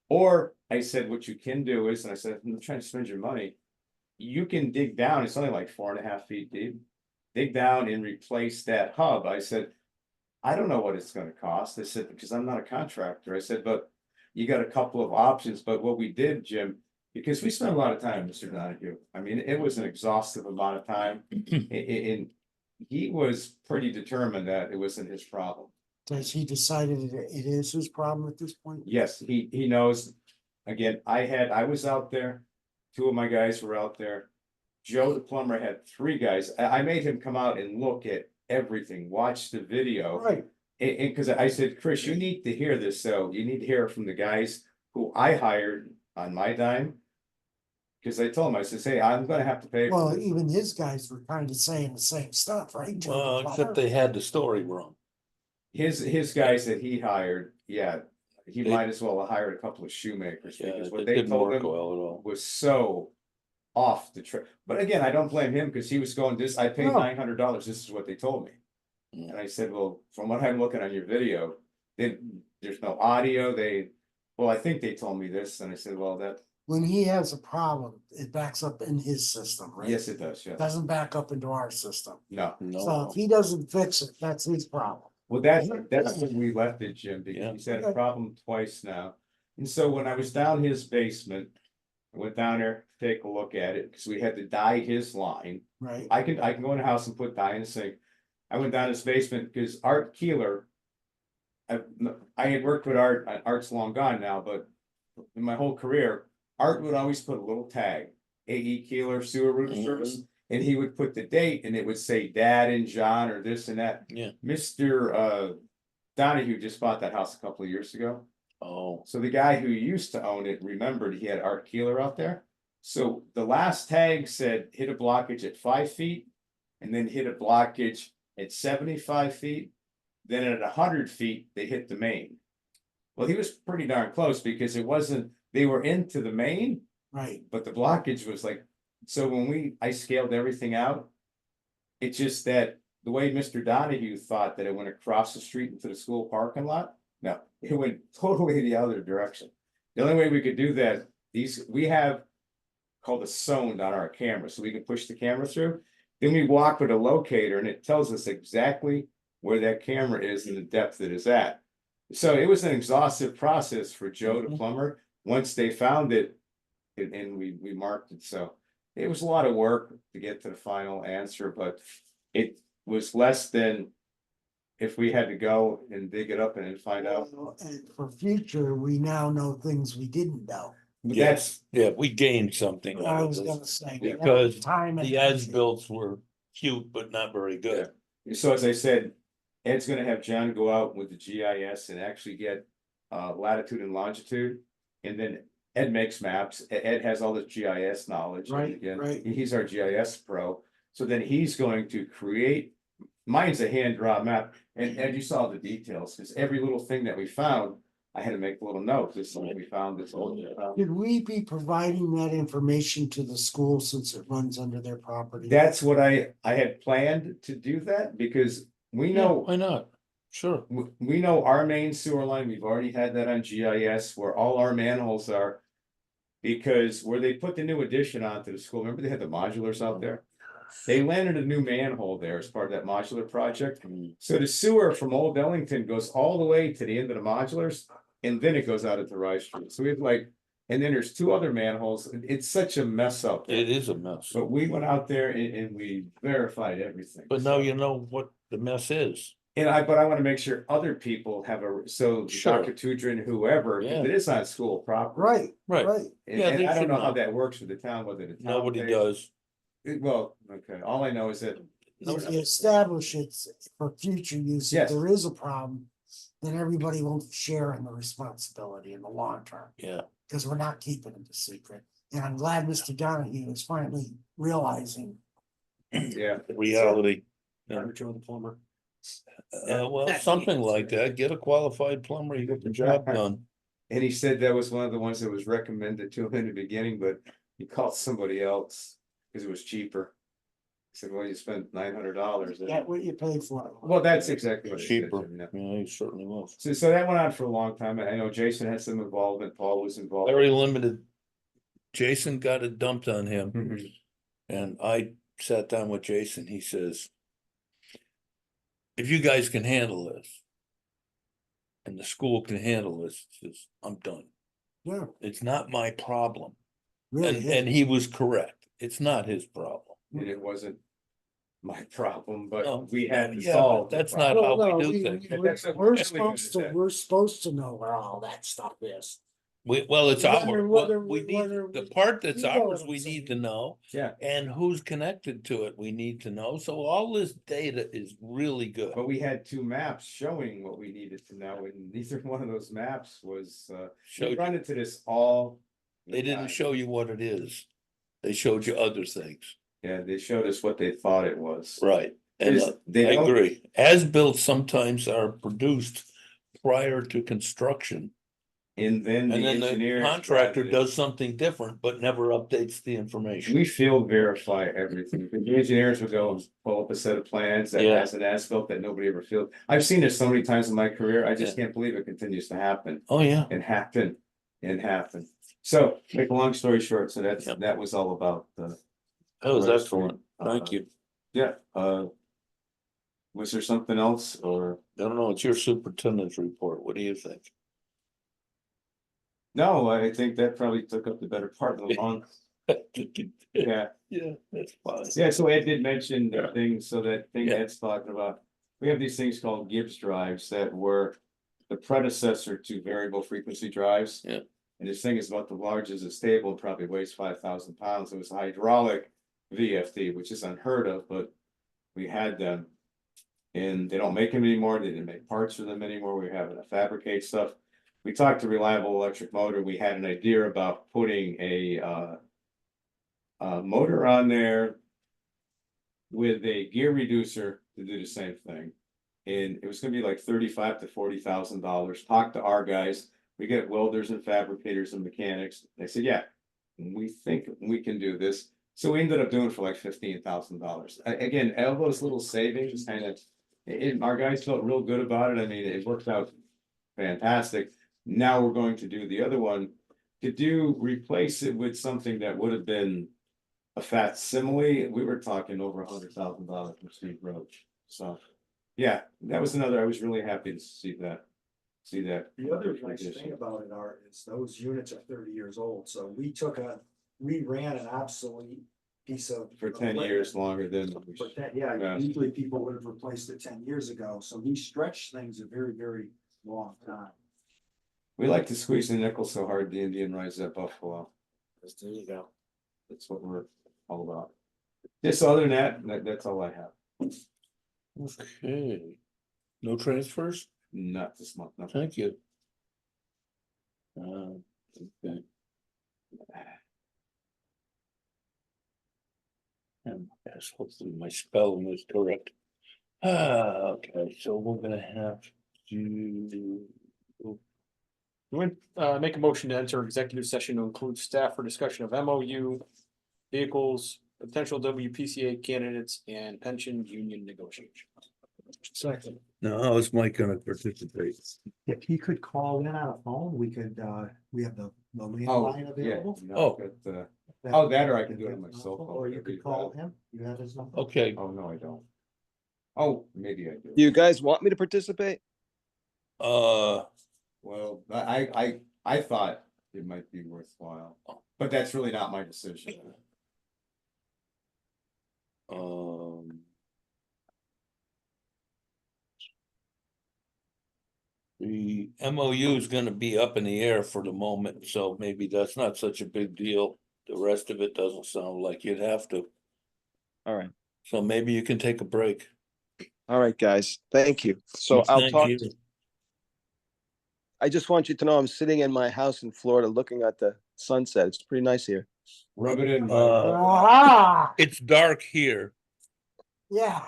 Or I said, what you can do is, and I said, I'm trying to spend your money. You can dig down, it's only like 4.5 feet deep. Dig down and replace that hub. I said, I don't know what it's gonna cost. I said, because I'm not a contractor. I said, but you got a couple of options. But what we did, Jim, because we spent a lot of time, Mr. Donahue. I mean, it was an exhaustive amount of time. And he was pretty determined that it wasn't his problem. Has he decided it is his problem at this point? Yes, he knows. Again, I was out there. 2 of my guys were out there. Joe the plumber had 3 guys. I made him come out and look at everything, watch the video. Right. And because I said, Chris, you need to hear this. So you need to hear it from the guys who I hired on my dime. Because I told him, I said, hey, I'm gonna have to pay for Well, this. even his guys were kind of saying the same stuff, right? Joe the well, plumber? except they had the story wrong. His guys that he hired, yeah, he They- might as well have hired a couple of shoemakers Yeah, because it what they didn't told work him well at all. was so off the track. But again, I don't blame him because he was going, this, I paid No. $900, this is what they told me. Mm. And I said, well, from what I'm looking on your video, there's no audio, well, I think they told me this, and I said, well, that, When he has a problem, it backs up in his system, right? yes, it does, yeah, Doesn't back up into our system. no. So No, if he doesn't fix it, that's his problem. Well, that's when we left it, Jim, because Yeah. he's had a problem twice now. And so when I was down his basement, I went down there, to take a look at it, because we had to dye his line. Right, I can go in the house and put dye in the sink. I went down his basement because Art Keeler. I had worked with Art, Art's long gone now, but in my whole career, Art would always put a little tag, AE Keeler Sewer Route Service, and he would put the date and it would say Dad and John or this and that. Yeah. Mr. Donahue just bought that house a couple of years ago. Oh, So the guy who used to own it remembered he had Art Keeler out there. So the last tag said hit a blockage at 5 feet and then hit a blockage at 75 feet. Then at 100 feet, they hit the main. Well, he was pretty darn close because it wasn't, they were into the main, right. but the blockage was like, so when I scaled everything out. It's just that the way Mr. Donahue thought that it went across the street into the school parking lot. No, it went totally the other direction. The only way we could do that, we have called a sonde on our camera, so we can push the camera through. Then we walk with a locator and it tells us exactly where that camera is and the depth it is at. So it was an exhaustive process for Joe the plumber. Once they found it, and we marked it, so it was a lot of work to get to the final answer, but it was less than if we had to go and dig it up and find out. And for future, we now know things we didn't know. But yes, yeah, we gained something I out of was this, gonna say. because time and the as-bills were cute, but not very good. So as I said, Ed's gonna have John go out with the GIS and actually get latitude and longitude. And then Ed makes maps. Ed has all the GIS knowledge. And Right, again, right. He's our GIS pro. So then he's going to create, mine's a hand drawn map. And Ed, you saw the details, because every little thing that we found, I had to make a little note. This is what we found, this. Should we be providing that information to the school since it runs under their property? That's what I had planned to do that, because we Yeah, know. why not? Sure. We know our main sewer line, we've already had that on GIS where all our manholes are. Because where they put the new addition onto the school, remember they had the modulars out there? They landed a new manhole there as part of that modular project. So the sewer from Old Ellington goes all the way to the end of the modulars. And then it goes out into Rice Street. So we have and then there's 2 other manholes. It's such a mess up there. It is a mess, But we went out there and we verified everything. but now you know what the mess is. But I want to make sure other people have Sure. Dr. Tudrin, whoever, 'cause Yeah. it is on school property. Right, Right. right. And, Yeah, and they I don't should know how know. that works with the town, whether the town. Nobody pays- does. Well, okay, all I know is that, If you establish it for future use, if Yes. there is a problem, then everybody will share in the responsibility in the long term. Yeah, Because we're not keeping it a secret. And I'm glad Mr. Donahue is finally realizing. yeah, the reality. Dr. Joe the plumber. Well, something like that. Get a qualified plumber, you get the job done. and he said that was one of the ones that was recommended to him in the beginning, but he called somebody else because it was cheaper. He said, well, you spent $900. Get what you pay for. Well, that's exactly what he said. Cheaper. Yeah. Yeah, he certainly was. So that went on for a long time. I know Jason had some involvement, Paul was involved. Very limited. Jason got it dumped on him. Mhm. And I sat down with Jason, he says. If you guys can handle this. And the school can handle this, he says, I'm done. Yeah, It's not my problem. really. And he was correct. It's not his problem. And it wasn't my problem, No, but we had to yeah, solve. but the that's not problem. how we do things. We're supposed to know where all that stuff is. Well, it's Whether- our, whether- we need, whether the we- part that's you know what ours, I'm we saying. need to know. Yeah, And who's connected to it, we need to know. So all this data is really good. but we had 2 maps showing what we needed to know, and neither one of those maps was, we Showed, run into this all. the they didn't time. show you what it is. They showed you other things. Yeah, they showed us what they thought it was. Right. And Is- they I don't- agree. As-built sometimes are produced prior to construction. And then And the then the engineers. contractor does something different, but never updates the information. We field verify everything. The engineers would go and pull up a set of plans that Yeah. has an asphalt that nobody ever filled. I've seen this so many times in my career, I just can't believe it continues to happen Oh, yeah. and happen and happen. So, make a long story short, so Yep. that was all about the, That was Right. excellent. Thank you. yeah, was there something else or? I don't know, it's your superintendent's report. What do you think? No, I think that probably took up the better part of the month. Yeah, Yeah, that's fine. yeah, so Ed did mention the Yeah. things, so that thing Yeah. Ed's talking about. We have these things called Gibbs drives that were the predecessor to variable frequency drives. Yeah. And this thing is about the largest it's stable, probably weighs 5,000 pounds. It was a hydraulic VFD, which is unheard of, but we had them. And they don't make them anymore. They didn't make parts for them anymore. We're having to fabricate stuff. We talked to Reliable Electric Motor. We had an idea about putting a motor on there with a gear reducer to do the same thing. And it was gonna be like $35,000 to $40,000. Talk to our guys. We get welders and fabricators and mechanics. They said, yeah, we think we can do this. So we ended up doing it for like $15,000. Again, all those little savings kind of, our guys felt real good about it. I mean, it worked out fantastic. Now we're going to do the other one to replace it with something that would have been a facsimile. We were talking over $100,000 from Steve Roach. So, yeah, that was another, I was really happy to see that. The other nice thing about it is those units are 30 years old, so we ran an obsolete piece of. For 10 years longer than. For 10, yeah, usually people would have replaced it 10 years ago, so we stretched things a very, very long time. We like to squeeze the nickel so hard the Indian rides that buffalo. There you go. That's what we're all about. Just other than that, that's all I have. Okay. No transfers? Not this month, no. Thank you. Okay. And yes, hopefully my spelling is correct. Okay, so we're gonna have to. Make a motion to enter executive session to include staff for discussion of MOU, vehicles, potential WPCA candidates, and pension union negotiations. Second, No, is Mike gonna participate? if he could call in on a phone, we could, we have the Oh, landline yeah. available. Oh. That or I can do it on my cell phone. Or you could call him, you have his number. Okay, Oh, no, I don't. Oh, maybe I do. Do you guys want me to participate? Well, I thought it might be worthwhile, but that's really not my decision. The MOU is gonna be up in the air for the moment, so maybe that's not such a big deal. The rest of it doesn't sound like you'd have to, All right. so maybe you can take a break. All right, guys. Thank you. So I'll Thank talk. you. I just want you to know I'm sitting in my house in Florida looking at the sunset. It's pretty nice here. Rub it in. Ah, It's dark here. yeah.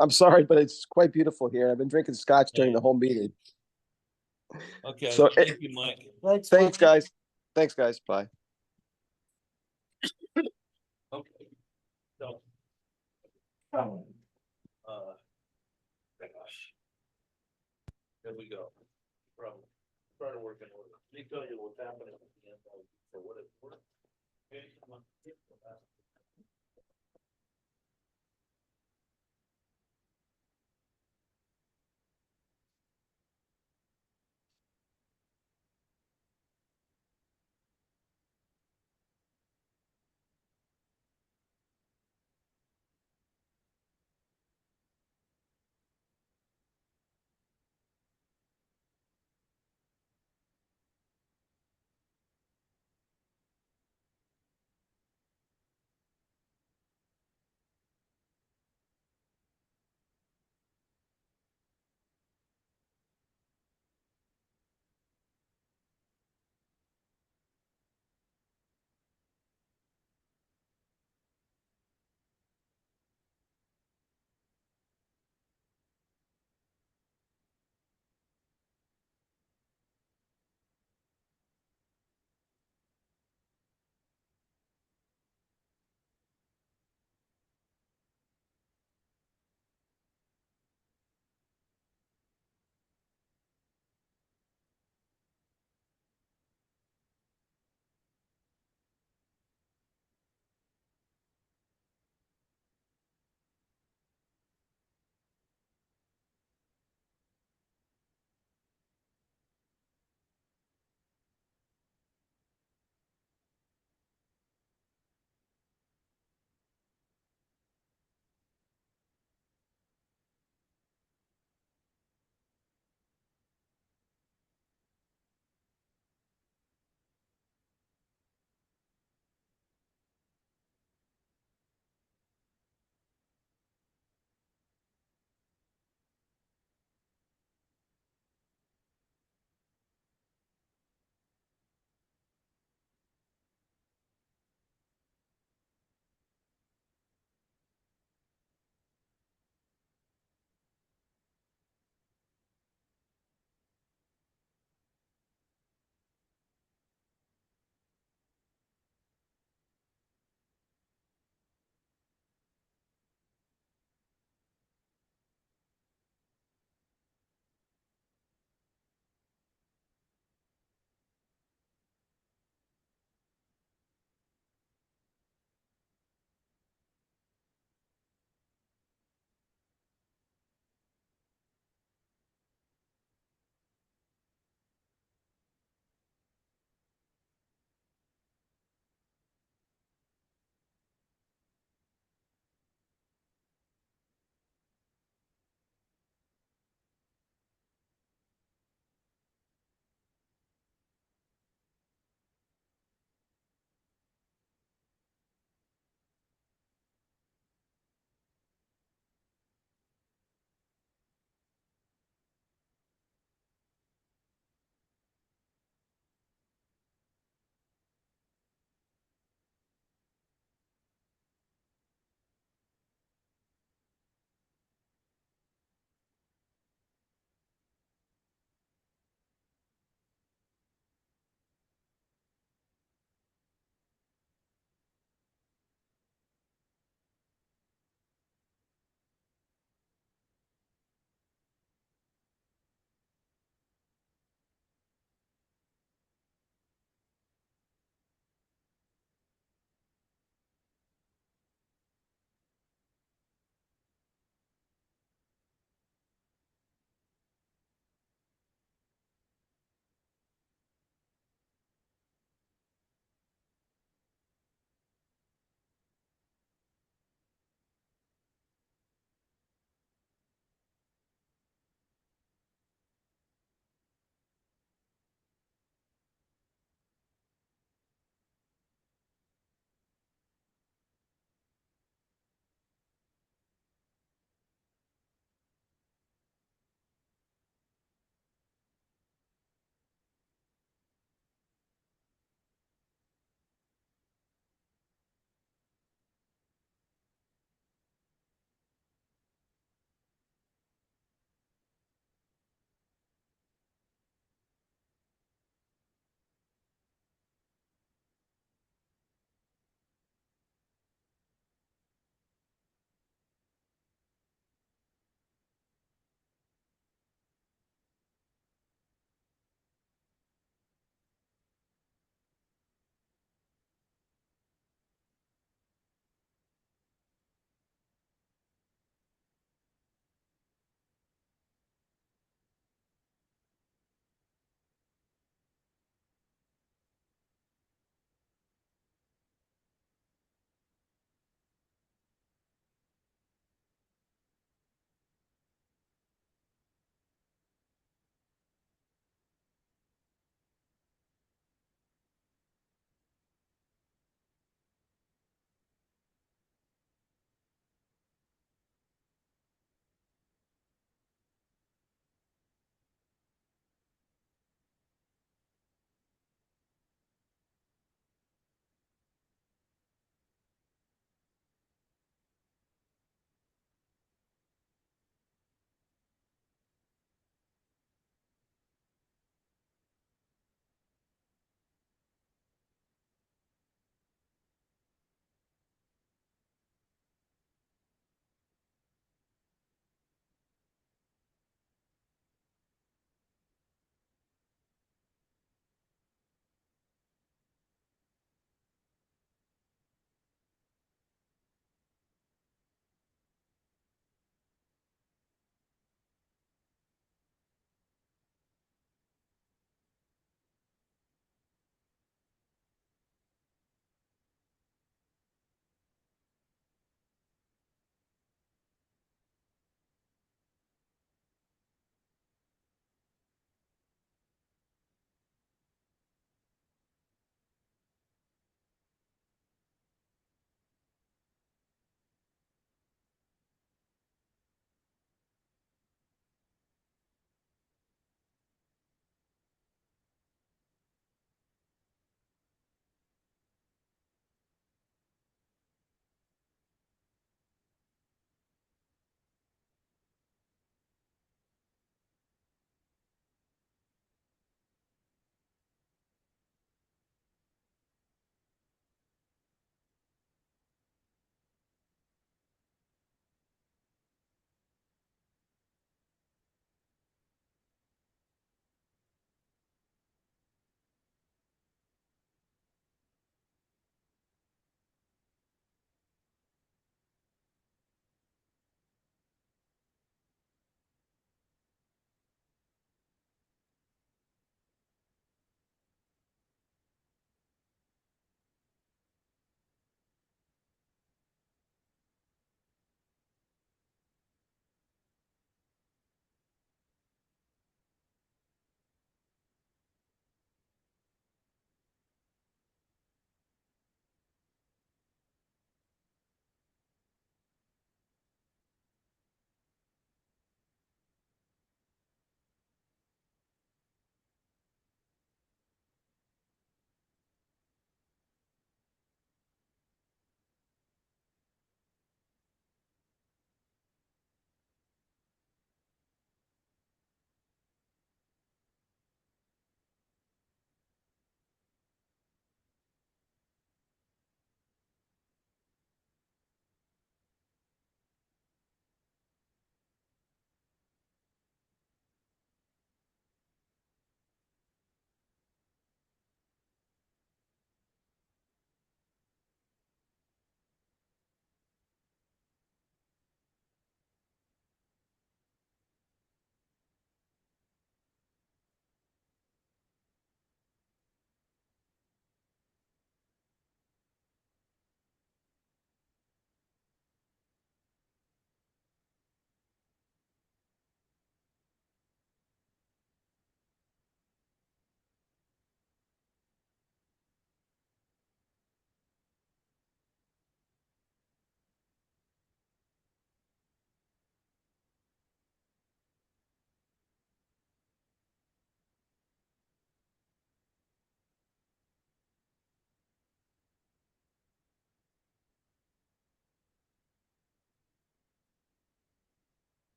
I'm sorry, but it's quite beautiful here. I've been drinking scotch during the whole meeting. Okay, So, thank you, Mike. Thanks, Thanks, Mike. guys. Thanks, guys. Bye. Okay. So. Gosh. There we go. Problem. Try to work in order. Let me tell you what's happening at the end of, for what it's worth. Okay, come on.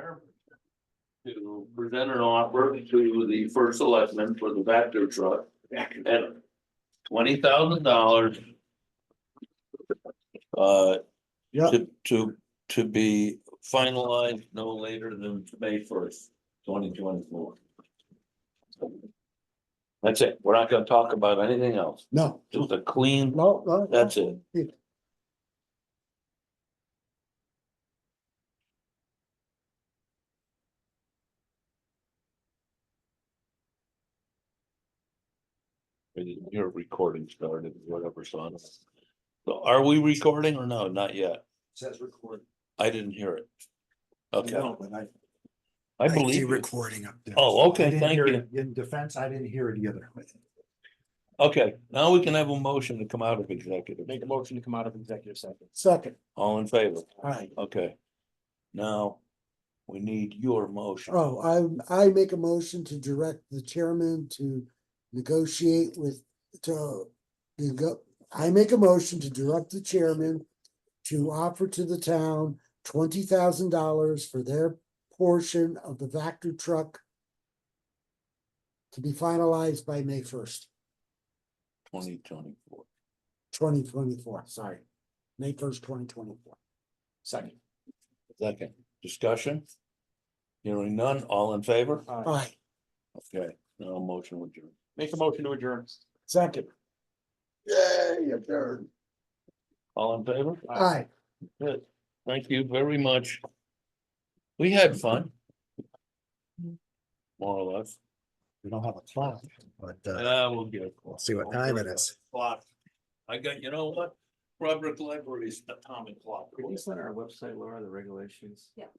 to present an offer to the first selectman for the Vector truck at $20,000. Yeah. To be finalized no later than May 1st, 2024. That's it. We're not gonna talk about anything else. No, Just a clean, no. that's it. Your recording started, whatever's on. So are we recording or no? Not yet. Says record. I didn't hear it. Okay, No, but I see believe you. recording up there. Oh, okay, I didn't thank hear you. it. In defense, I didn't hear it either. Okay, now we can have a motion to come out of executive. Make a motion to come out of executive session. Second, All in favor? aye. Okay. Now, we need your motion. Oh, I make a motion to direct the chairman to negotiate with, I make a motion to direct the chairman to offer to the town $20,000 for their portion of the Vector truck to be finalized by May 1st, 2024. 2024, sorry. May 1st, 2024. Second. Second, discussion? Hearing none, all in favor? Aye, Okay, no motion with you. Make a motion to adjourn. second, Yay, adjourned. All in favor? aye. Good. Thank you very much. We had fun. More or less. We don't have a clock, but We'll get it. we'll see what time it is. Clock. I got, you know what? Robert Library's atomic clock. Could you send our website, Laura, the regulations? Yeah.